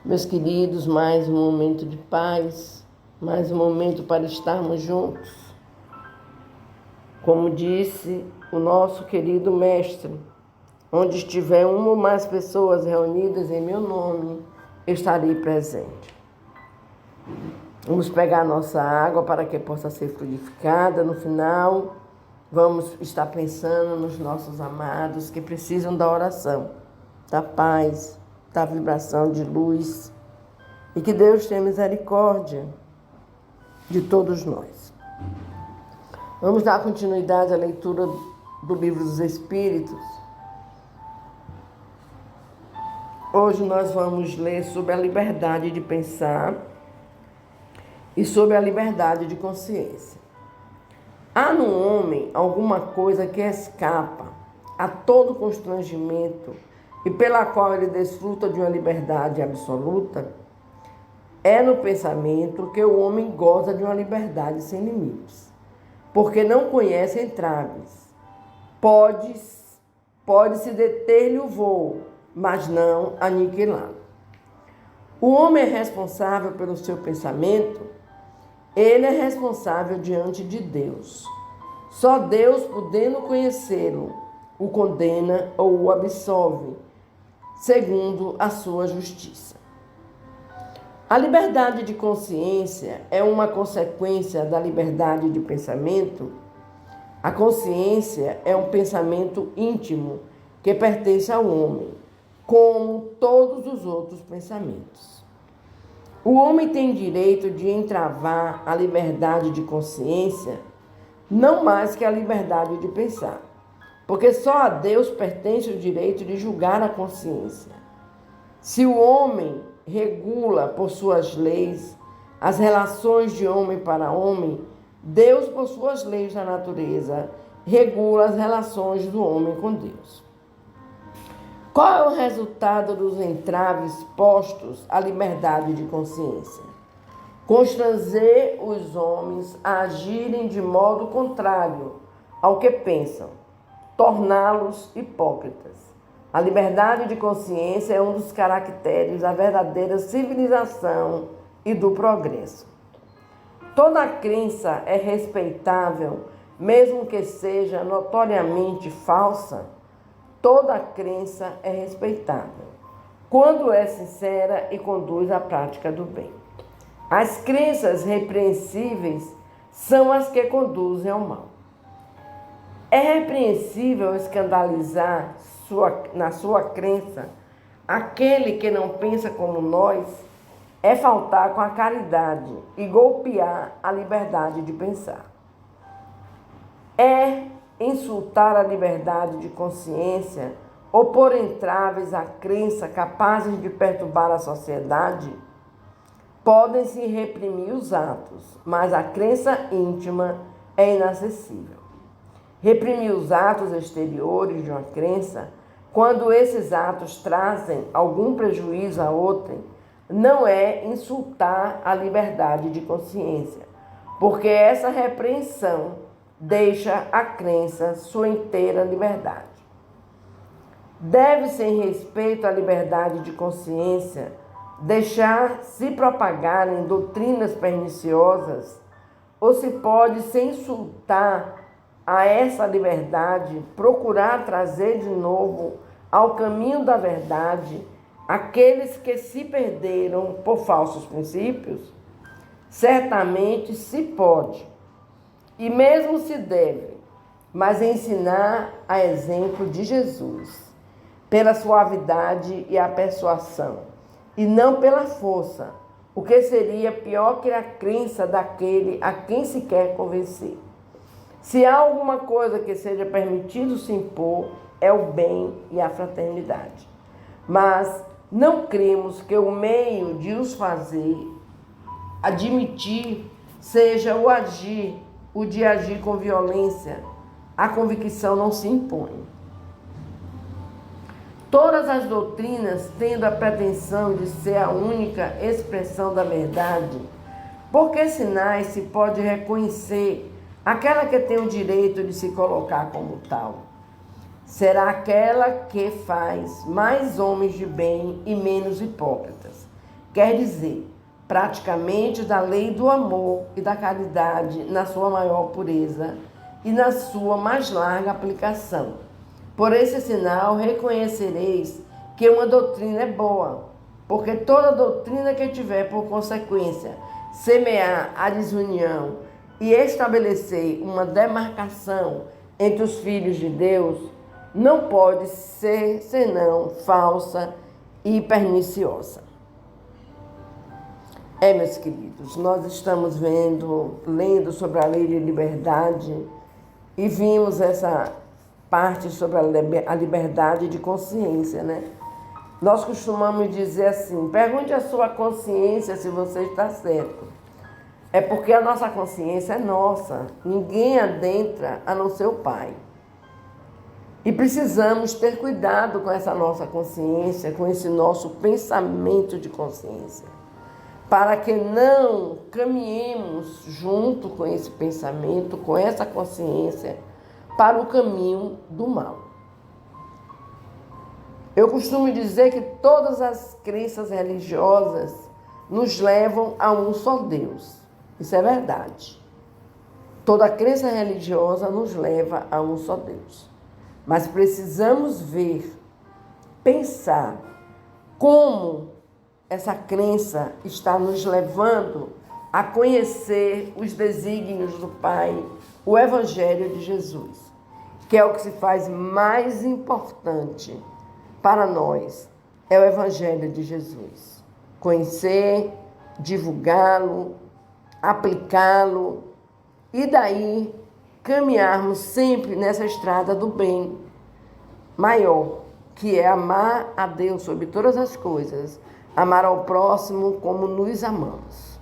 Meus queridos, mais um momento de paz, mais um momento para estarmos juntos. Como disse o nosso querido mestre, onde estiver uma ou mais pessoas reunidas em meu nome, eu estarei presente. Vamos pegar a nossa água para que possa ser fluidificada. No final, vamos estar pensando nos nossos amados que precisam da oração, da paz, da vibração de luz, e que Deus tenha misericórdia de todos nós. Vamos dar continuidade à leitura do Livro dos Espíritos. Hoje nós vamos ler sobre a liberdade de pensar e sobre a liberdade de consciência. Há no homem alguma coisa que escapa a todo constrangimento e pela qual ele desfruta de uma liberdade absoluta? É no pensamento que o homem goza de uma liberdade sem limites, porque não conhece entraves. Pode-se deter-lhe o voo, mas não aniquilá-lo. O homem é responsável pelo seu pensamento, ele é responsável diante de Deus. Só Deus, podendo conhecê-lo, o condena ou o absolve, segundo a sua justiça. A liberdade de consciência é uma consequência da liberdade de pensamento. A consciência é um pensamento íntimo que pertence ao homem, como todos os outros pensamentos. O homem tem direito de entravar a liberdade de consciência, não mais que a liberdade de pensar, porque só a Deus pertence o direito de julgar a consciência. Se o homem regula por suas leis as relações de homem para homem, Deus, por suas leis da natureza, regula as relações do homem com Deus. Qual é o resultado dos entraves postos à liberdade de consciência? Constranger os homens a agirem de modo contrário ao que pensam, torná-los hipócritas. A liberdade de consciência é um dos caracteres da verdadeira civilização e do progresso. Toda crença é respeitável, mesmo que seja notoriamente falsa. Toda crença é respeitável, quando é sincera e conduz à prática do bem. As crenças repreensíveis são as que conduzem ao mal. É repreensível escandalizar na sua crença aquele que não pensa como nós, é faltar com a caridade e golpear a liberdade de pensar. É insultar a liberdade de consciência ou pôr entraves à crença capazes de perturbar a sociedade. Podem-se reprimir os atos, mas a crença íntima é inacessível. Reprimir os atos exteriores de uma crença, quando esses atos trazem algum prejuízo a outrem, não é insultar a liberdade de consciência, porque essa repreensão deixa a crença sua inteira liberdade. Deve-se, em respeito à liberdade de consciência, deixar se propagarem doutrinas perniciosas, ou se pode, sem insultar a essa liberdade, procurar trazer de novo ao caminho da verdade aqueles que se perderam por falsos princípios? Certamente se pode, e mesmo se deve, mas ensinar a exemplo de Jesus, pela suavidade e a persuasão, e não pela força, o que seria pior que a crença daquele a quem se quer convencer. Se há alguma coisa que seja permitido se impor, é o bem e a fraternidade. Mas não cremos que o meio de os fazer admitir seja o de agir com violência. A convicção não se impõe. Todas as doutrinas tendo a pretensão de ser a única expressão da verdade, por que sinais se pode reconhecer aquela que tem o direito de se colocar como tal? Será aquela que faz mais homens de bem e menos hipócritas, quer dizer, praticamente da lei do amor e da caridade na sua maior pureza e na sua mais larga aplicação. Por esse sinal reconhecereis que uma doutrina é boa, porque toda doutrina que tiver por consequência semear a desunião e estabelecer uma demarcação entre os filhos de Deus, não pode ser senão falsa e perniciosa. Meus queridos, nós estamos lendo sobre a lei de liberdade e vimos essa parte sobre a liberdade de consciência, né? Nós costumamos dizer assim, pergunte à sua consciência se você está certo. É porque a nossa consciência é nossa, ninguém adentra a não ser o Pai. E precisamos ter cuidado com essa nossa consciência, com esse nosso pensamento de consciência, para que não caminhemos junto com esse pensamento, com essa consciência, para o caminho do mal. Eu costumo dizer que todas as crenças religiosas nos levam a um só Deus. Isso é verdade. Toda crença religiosa nos leva a um só Deus. Mas precisamos ver, pensar como essa crença está nos levando a conhecer os desígnios do Pai, o Evangelho de Jesus, que é o que se faz mais importante para nós, é o Evangelho de Jesus. Conhecer, divulgá-lo, aplicá-lo e daí caminharmos sempre nessa estrada do bem maior, que é amar a Deus sobre todas as coisas, amar ao próximo como nos amamos.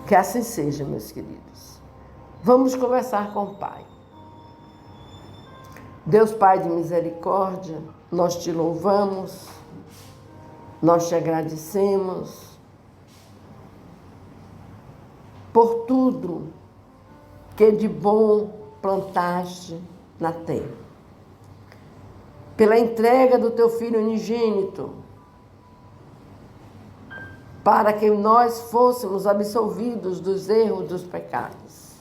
Que assim seja, meus queridos. Vamos conversar com o Pai. Deus Pai de misericórdia, nós te louvamos, nós te agradecemos por tudo que de bom plantaste na terra. Pela entrega do teu Filho unigênito, para que nós fôssemos absolvidos dos erros dos pecados.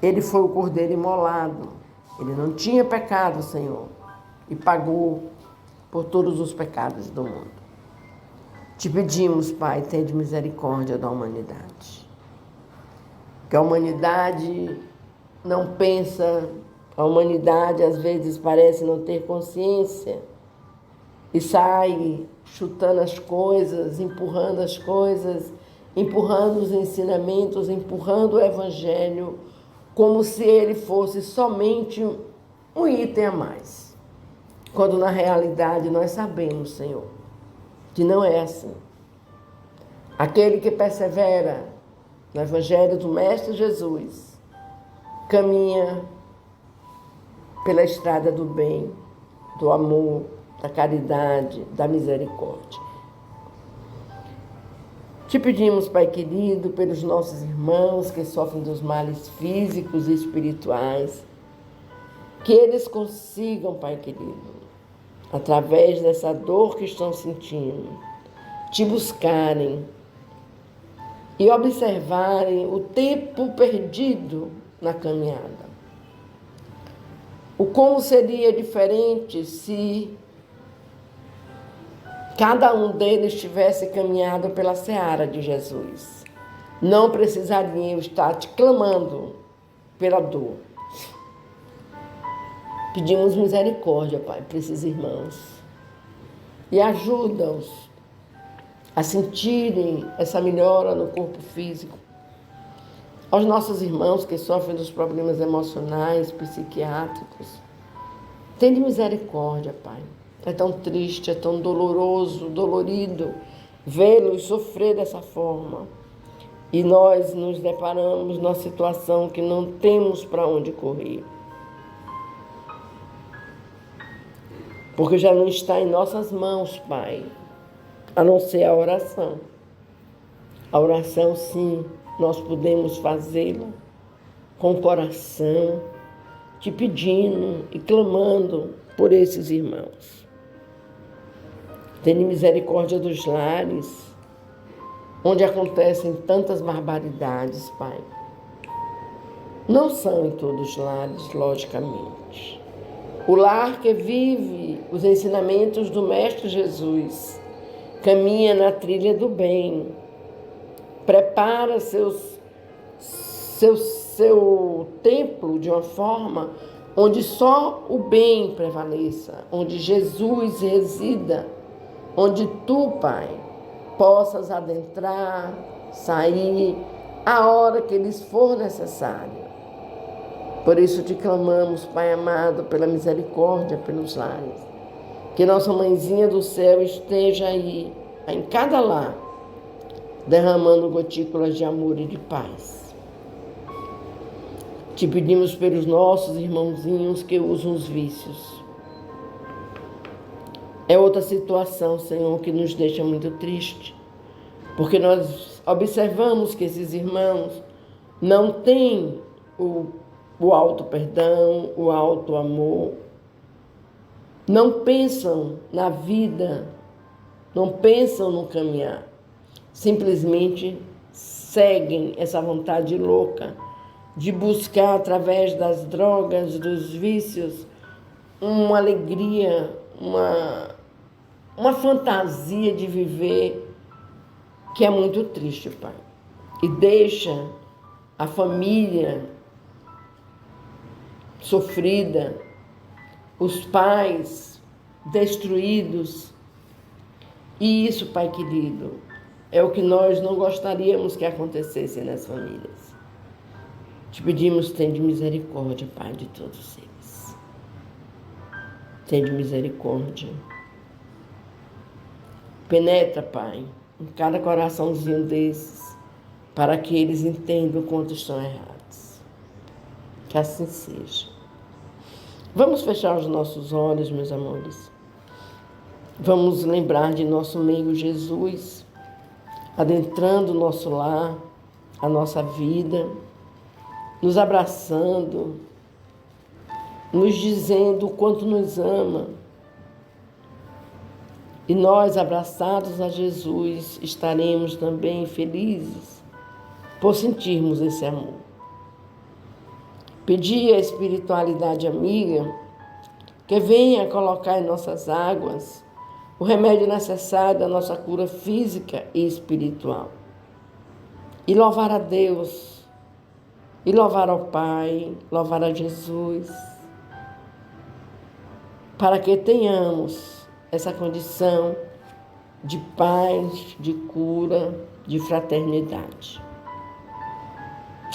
Ele foi o Cordeiro imolado. Ele não tinha pecado, Senhor, e pagou por todos os pecados do mundo. Te pedimos, Pai, tenha misericórdia da humanidade. Que a humanidade não pensa, a humanidade às vezes parece não ter consciência e sai chutando as coisas, empurrando os ensinamentos, empurrando o Evangelho, como se ele fosse somente um item a mais. Quando na realidade nós sabemos, Senhor, que não é assim. Aquele que persevera no Evangelho do Mestre Jesus caminha pela estrada do bem, do amor, da caridade, da misericórdia. Te pedimos, Pai querido, pelos nossos irmãos que sofrem dos males físicos e espirituais, que eles consigam, Pai querido, através dessa dor que estão sentindo, te buscarem e observarem o tempo perdido na caminhada. O como seria diferente se cada um deles tivesse caminhado pela seara de Jesus. Não precisariam estar te clamando pela dor. Pedimos misericórdia, Pai, para esses irmãos. E ajuda-os a sentirem essa melhora no corpo físico. Aos nossos irmãos que sofrem dos problemas emocionais, psiquiátricos, tenha misericórdia, Pai. É tão triste, é tão doloroso, dolorido vê-los sofrer dessa forma. E nós nos deparamos numa situação que não temos para onde correr. Porque já não está em nossas mãos, Pai, a não ser a oração. A oração, sim, nós podemos fazê-la com o coração, te pedindo e clamando por esses irmãos. Tenha misericórdia dos lares, onde acontecem tantas barbaridades, Pai. Não são em todos os lares, logicamente. O lar que vive os ensinamentos do Mestre Jesus, caminha na trilha do bem, prepara seu templo de uma forma onde só o bem prevaleça, onde Jesus resida, onde tu, Pai, possas adentrar, sair, a hora que lhes for necessário. Por isso te clamamos, Pai amado, pela misericórdia pelos lares. Que nossa Mãezinha do céu esteja aí, em cada lar, derramando gotículas de amor e de paz. Te pedimos pelos nossos irmãozinhos que usam os vícios. É outra situação, Senhor, que nos deixa muito triste, porque nós observamos que esses irmãos não têm o alto perdão, o alto amor, não pensam na vida, não pensam no caminhar, simplesmente seguem essa vontade louca de buscar através das drogas, dos vícios, uma alegria, uma fantasia de viver que é muito triste, Pai. E deixa a família sofrida, os pais destruídos. E isso, Pai querido, é o que nós não gostaríamos que acontecesse nas famílias. Te pedimos, tende misericórdia, Pai, de todos eles. Tende misericórdia. Penetra, Pai, em cada coraçãozinho desses, para que eles entendam o quanto estão errados. Que assim seja. Vamos fechar os nossos olhos, meus amores. Vamos lembrar de nosso meio Jesus, adentrando o nosso lar, a nossa vida, nos abraçando, nos dizendo o quanto nos ama. E nós, abraçados a Jesus, estaremos também felizes por sentirmos esse amor. Pedir à espiritualidade amiga que venha colocar em nossas águas o remédio necessário da nossa cura física e espiritual. E louvar a Deus, e louvar ao Pai, louvar a Jesus, para que tenhamos essa condição de paz, de cura, de fraternidade.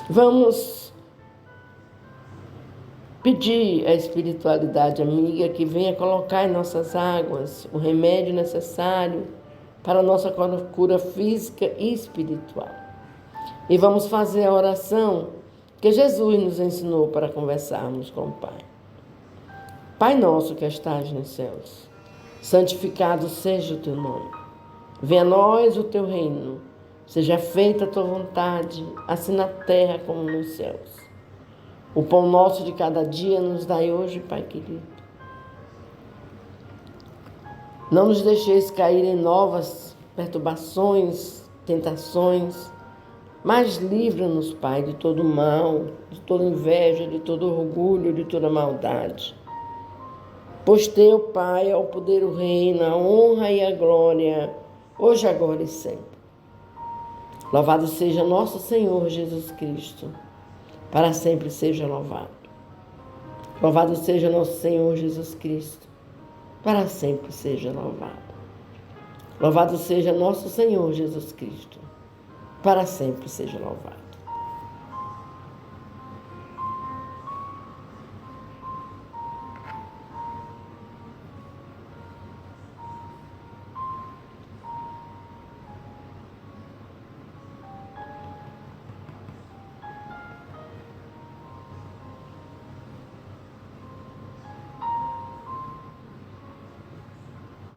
Vamos pedir à espiritualidade amiga que venha colocar em nossas águas o remédio necessário para a nossa cura física e espiritual. E vamos fazer a oração que Jesus nos ensinou para conversarmos com o Pai. Pai nosso que estás nos céus, santificado seja o teu nome. Venha a nós o teu reino. Seja feita a tua vontade, assim na terra como nos céus. O pão nosso de cada dia nos dai hoje, Pai querido. Não nos deixeis cair em novas perturbações, tentações, mas livra-nos, Pai, de todo mal, de toda inveja, de todo orgulho, de toda maldade. Pois teu, Pai, é o poder, o reino, a honra e a glória, hoje, agora e sempre. Louvado seja nosso Senhor Jesus Cristo, para sempre seja louvado. Louvado seja nosso Senhor Jesus Cristo, para sempre seja louvado. Louvado seja nosso Senhor Jesus Cristo, para sempre seja louvado.